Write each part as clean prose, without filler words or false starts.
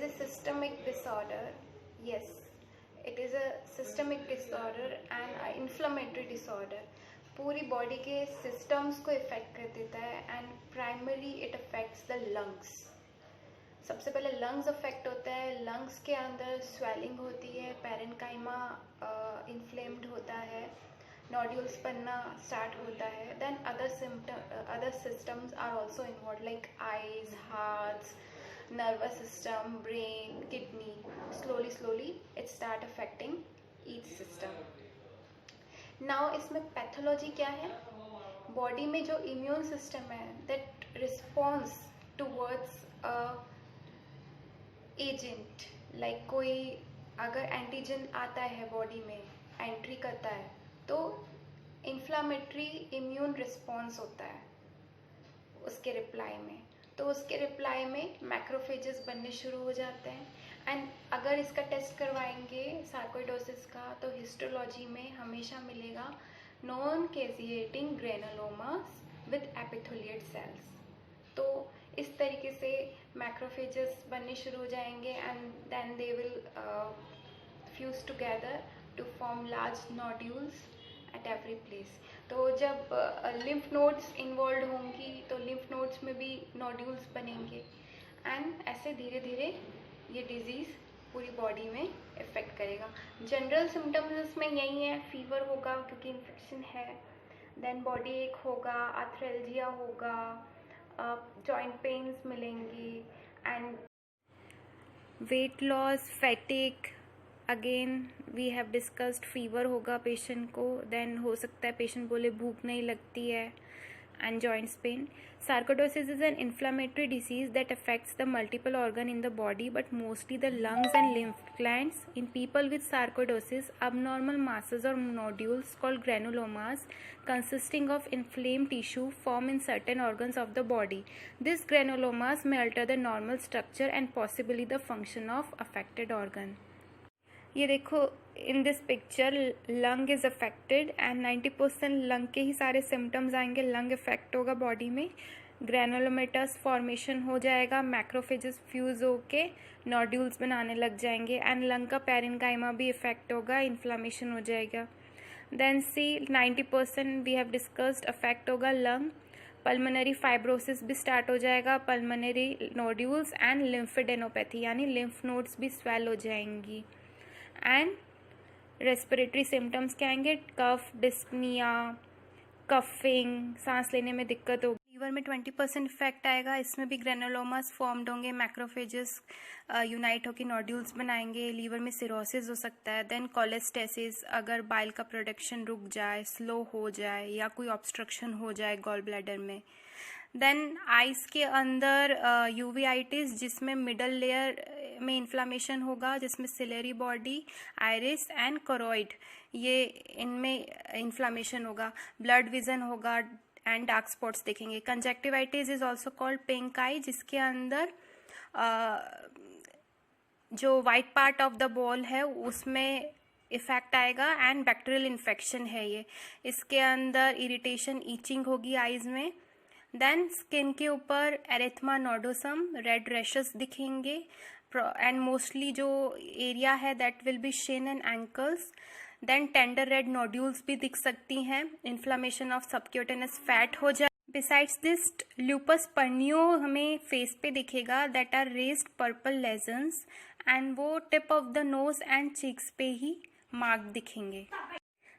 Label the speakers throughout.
Speaker 1: a systemic disorder. Yes, it is a systemic disorder and an inflammatory disorder. पूरी body के systems को effect कर देता है and primary it affects the lungs. सबसे पहले लंग्स अफेक्ट होता है. लंग्स के अंदर स्वेलिंग होती है, पैरेन्काइमा इन्फ्लेम्ड होता है, नोड्यूल्स बनना स्टार्ट होता है. Then other systems are also involve like eyes, hearts, nervous system, brain, kidney. Slowly it start affecting each system. Now इसमें पैथोलॉजी क्या है? बॉडी में जो इम्यून सिस्टम है that responds towards a agent, like कोई अगर एंटीजन आता है बॉडी में, एंट्री करता है, तो इन्फ्लामेटरी इम्यून रिस्पॉन्स होता है उसके रिप्लाई में. तो उसके रिप्लाई में मैक्रोफेजेस बनने शुरू हो जाते हैं. एंड अगर इसका टेस्ट करवाएंगे सार्कोइडोसिस का, तो हिस्टोलॉजी में हमेशा मिलेगा non caseating granulomas with epithelial cells. तो इस तरीके से मैक्रोफेजेस बनने शुरू हो जाएंगे and then they will fuse together to form large nodules at every place. तो जब लिम्फ नोड्स इन्वॉल्व होंगी तो लिम्फ नोड्स में भी नोड्यूल्स बनेंगे एंड ऐसे धीरे धीरे ये डिजीज़ पूरी बॉडी में इफेक्ट करेगा. जनरल सिम्टम्स इसमें यही है, फीवर होगा क्योंकि इन्फेक्शन है, देन बॉडी एक होगा, आर्थ्रेल्जिया होगा, जॉइंट पेन्स मिलेंगी and weight loss, fatigue. Again we have discussed fever होगा पेशेंट को, देन हो सकता है पेशेंट बोले भूख नहीं लगती है and joints pain. Sarcoidosis is an inflammatory disease that affects the multiple organ in the body but mostly the lungs and lymph glands. In people with sarcoidosis, abnormal masses or nodules called granulomas consisting of inflamed tissue form in certain organs of the body. These granulomas may alter the normal structure and possibly the function of affected organ. ये देखो in this picture lung is affected and 90% lung के ही सारे symptoms आएंगे. Lung effect होगा body में, granulomatous formation हो जाएगा, मैक्रोफेजेस फ्यूज होके नोड्यूल्स बनाने लग जाएंगे एंड लंग का पैरेन्काइमा भी इफेक्ट होगा, इन्फ्लामेशन हो जाएगा. Then see 90% we have discussed affect होगा लंग. पल्मोनरी फाइब्रोसिस भी स्टार्ट हो जाएगा, पल्मोनरी नोड्यूल्स एंड लिम्फेडेनोपैथी यानी लिम्फ नोड्स भी स्वेल हो जाएंगी. एंड रेस्पिरेटरी सिम्टम्स क्या आएंगे? कफ, डिस्पनिया, कफिंग, सांस लेने में दिक्कत होगी. लीवर में 20% इफेक्ट आएगा, इसमें भी ग्रेनुलोमास फॉर्म्ड होंगे, मैक्रोफेजेस यूनाइट होकर नोड्यूल्स बनाएंगे. लीवर में सिरोसिस हो सकता है. देन कोलेस्टेसिस, अगर बाइल का प्रोडक्शन रुक जाए, स्लो हो जाए या कोई ऑब्स्ट्रक्शन हो जाए गॉल ब्लैडर में. देन आइज के अंदर यूवीआइटिस, जिसमें मिडल लेयर में इन्फ्लामेशन होगा, जिसमें ciliary body, iris and choroid, ये इनमें इन्फ्लामेशन होगा. ब्लड विजन होगा एंड डार्क स्पॉट्स देखेंगे. Conjunctivitis is also called pink eye, जिसके अंदर जो white part of the ball है उसमें इफेक्ट आएगा एंड बैक्टीरियल इन्फेक्शन है ये. इसके अंदर इरिटेशन, ईचिंग होगी आइज में. देन स्किन के ऊपर एरिथमा नोडोसम, रेड रैशेस दिखेंगे एंड मोस्टली जो एरिया है that will be shin and ankles. Then tender red nodules भी दिख सकती हैं. इन्फ्लामेशन ऑफ सबक्यूटेनस फैट हो जाए. बिसाइड्स दिस ल्यूपस पर्नियो हमें फेस पे दिखेगा, that are raised purple lesions and वो tip of the nose and cheeks पे ही मार्क दिखेंगे.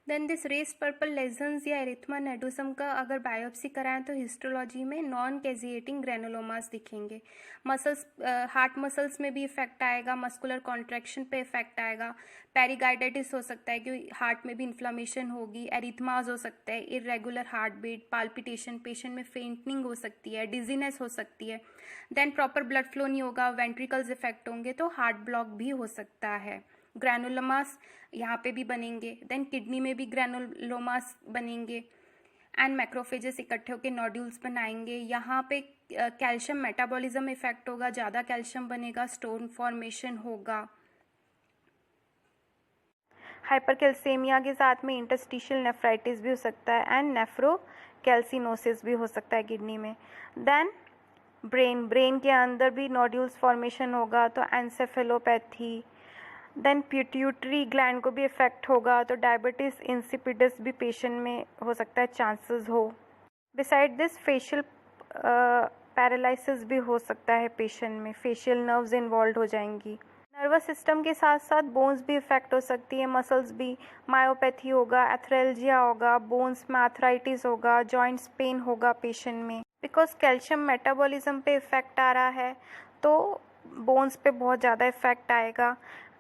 Speaker 1: Then this raised purple lesions या एरिथमा नोडोसम का अगर बायोप्सी कराएं तो हिस्टोलॉजी में नॉन कैजिएटिंग ग्रेनुलोमास दिखेंगे. मसल्स, हार्ट मसल्स में भी इफेक्ट आएगा, मस्कुलर कॉन्ट्रैक्शन पे इफेक्ट आएगा. पेरिकार्डाइटिस हो सकता है क्योंकि हार्ट में भी इन्फ्लामेशन होगी. एरिथमास हो सकता है, irregular heart beat, palpitation, patient में फेंटनिंग हो सकती है, डिजीनेस हो सकती है. देन प्रॉपर ब्लड फ्लो नहीं होगा, वेंट्रिकल्स इफेक्ट होंगे तो हार्ट ब्लॉक भी हो सकता है. ग्रैनुलोमास यहाँ पे भी बनेंगे. देन किडनी में भी ग्रैनुलोमास बनेंगे एंड मैक्रोफेजेस इकट्ठे होकर नोड्यूल्स बनाएंगे. यहाँ पे कैल्शियम मेटाबॉलिज्म इफेक्ट होगा, ज़्यादा कैल्शियम बनेगा, स्टोन फॉर्मेशन होगा. हाइपरकैल्सीमिया के साथ में इंटरस्टिशियल नेफ्राइटिस भी हो सकता है एंड नेफ्रोकैल्सिनोसिस भी हो सकता है किडनी में. देन ब्रेन के अंदर भी नोड्यूल्स फॉर्मेशन होगा तो एंसेफेलोपैथी। देन पिट्यूटरी ग्लैंड को भी इफेक्ट होगा तो डायबिटीज़ इंसिपिडस भी पेशेंट में हो सकता है, चांसेस हो। बिसाइड दिस फेशियल पैरालिसिस भी हो सकता है पेशेंट में, फेशियल नर्व्स इन्वॉल्व हो जाएंगी। नर्वस सिस्टम के साथ साथ बोन्स भी इफेक्ट हो सकती है, मसल्स भी, मायोपैथी होगा, एथरेल्जिया होगा, बोन्स में आर्थराइटिस होगा, जॉइंट्स पेन होगा पेशेंट में। बिकॉज कैल्शियम मेटाबॉलिज्म पे इफेक्ट आ रहा है तो बोन्स पे बहुत ज़्यादा इफेक्ट आएगा।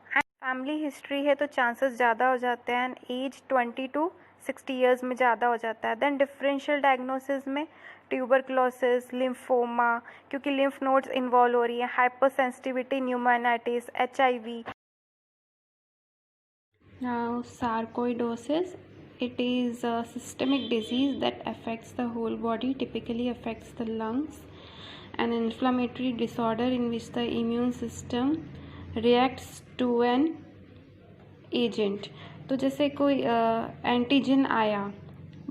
Speaker 1: एंड फैमिली हिस्ट्री है तो चांसेस ज़्यादा हो जाते हैं, एज 20 to 60 ईयर्स में ज़्यादा हो जाता है। देन डिफरेंशियल डायग्नोसिस में ट्यूबरक्लोसिस, लिम्फोमा, क्योंकि लिम्फ नोड्स इन्वॉल्व हो रही है, hypersensitivity pneumonitis, HIV। Now, sarcoidosis, it is a systemic disease that affects the whole body, typically affects the lungs, an inflammatory disorder in which the immune system reacts to an agent। तो जैसे कोई antigen आया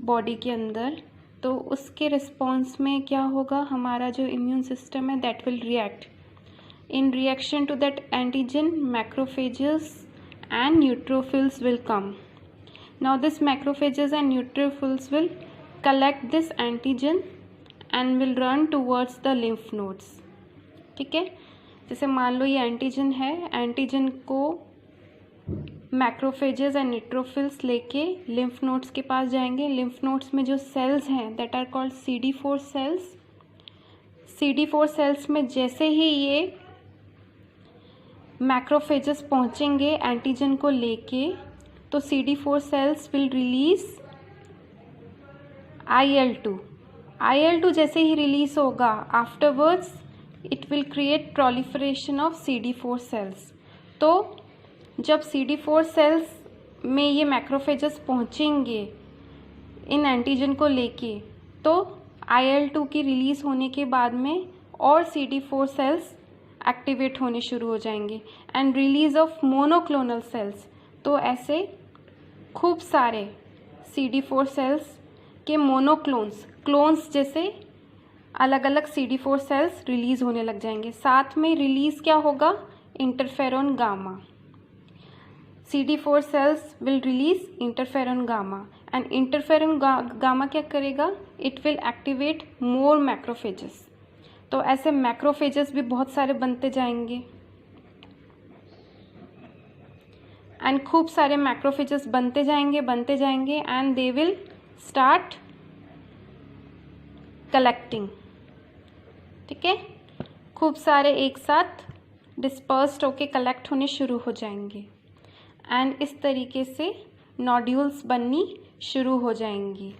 Speaker 1: body के अंदर तो उसके response में क्या होगा, हमारा जो इम्यून सिस्टम है that will react. In reaction to that antigen macrophages and neutrophils will come. Now this macrophages and neutrophils will collect this antigen and will run towards the lymph nodes। ठीक है, जैसे मान लो ये antigen है, antigen को macrophages and neutrophils लेके lymph nodes के पास जाएंगे। लिम्फ नोड्स में जो सेल्स हैं that are called CD4 cells. CD4 cells में जैसे ही ये मैक्रोफेजेस पहुंचेंगे एंटीजन को लेके तो CD4 cells will release IL-2। IL-2 जैसे ही रिलीज होगा afterwards it will create proliferation of CD4 cells. तो जब CD4 सेल्स में ये मैक्रोफेजेस पहुंचेंगे इन एंटीजन को लेके तो IL-2 की रिलीज होने के बाद में और CD4 सेल्स एक्टिवेट होने शुरू हो जाएंगे and release of monoclonal cells. तो ऐसे खूब सारे CD4 सेल्स के क्लोन्स जैसे अलग अलग CD4 सेल्स रिलीज होने लग जाएंगे। साथ में रिलीज क्या होगा, interferon gamma. CD4 cells will release interferon gamma and interferon gamma क्या करेगा, it will activate more macrophages. तो ऐसे मैक्रोफेजेस भी बहुत सारे बनते जाएंगे एंड खूब सारे मैक्रोफेजेस बनते जाएंगे and they will start collecting. ठीक है, खूब सारे एक साथ डिस्पर्स्ड होके कलेक्ट होने शुरू हो जाएंगे एंड इस तरीके से नोड्यूल्स बननी शुरू हो जाएंगी।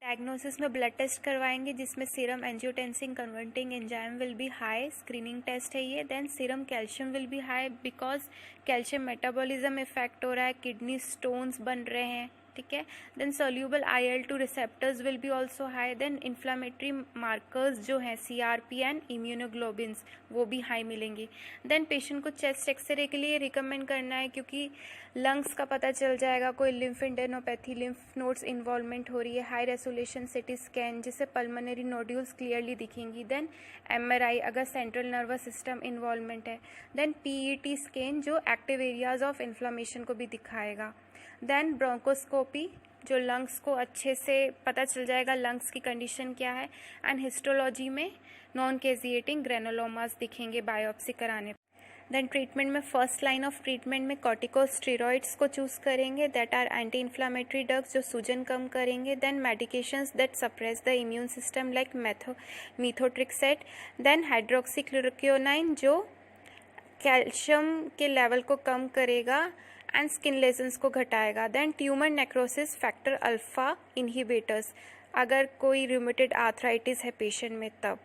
Speaker 1: डायग्नोसिस में ब्लड टेस्ट करवाएंगे जिसमें serum angiotensin converting enzyme will be high, screening test है ये। Then serum calcium will be high because calcium metabolism effect हो रहा है, किडनी स्टोन्स बन रहे हैं। ठीक है, then soluble IL-2 receptors will be also high. Then inflammatory markers जो हैं CRP एंड इम्यूनोग्लोबिन्स वो भी हाई मिलेंगी। देन पेशेंट को चेस्ट एक्सरे के लिए रिकमेंड करना है क्योंकि लंग्स का पता चल जाएगा, कोई लिम्फेडेनोपैथी, लिम्फ नोड्स इन्वॉल्वमेंट हो रही है। हाई रेजोल्यूशन सिटी स्कैन जिससे पल्मोनरी नोड्यूल्स क्लियरली दिखेंगी। देन MRI अगर सेंट्रल नर्वस सिस्टम इन्वॉल्वमेंट है। देन PET स्कैन जो एक्टिव एरियाज ऑफ इन्फ्लामेशन को भी दिखाएगा। देन ब्रोंकोस्कोपी जो लंग्स को अच्छे से पता चल जाएगा लंग्स की कंडीशन क्या है। एंड हिस्टोलॉजी में नॉन कैजिएटिंग ग्रेनुलोमास दिखेंगे बायोप्सी कराने। देन ट्रीटमेंट में फर्स्ट लाइन ऑफ ट्रीटमेंट में कॉर्टिकोस्टेरॉइड्स को चूज करेंगे that are anti inflammatory drugs जो सूजन कम करेंगे। Then medications that suppress the immune system like methotrexate. Then hydroxychloroquinone जो कैल्शियम के लेवल को कम करेगा एंड स्किन लेजन्स को घटाएगा। Then tumour necrosis factor alpha inhibitors अगर कोई रूमेटॉइड आर्थराइटिस है पेशेंट में तब।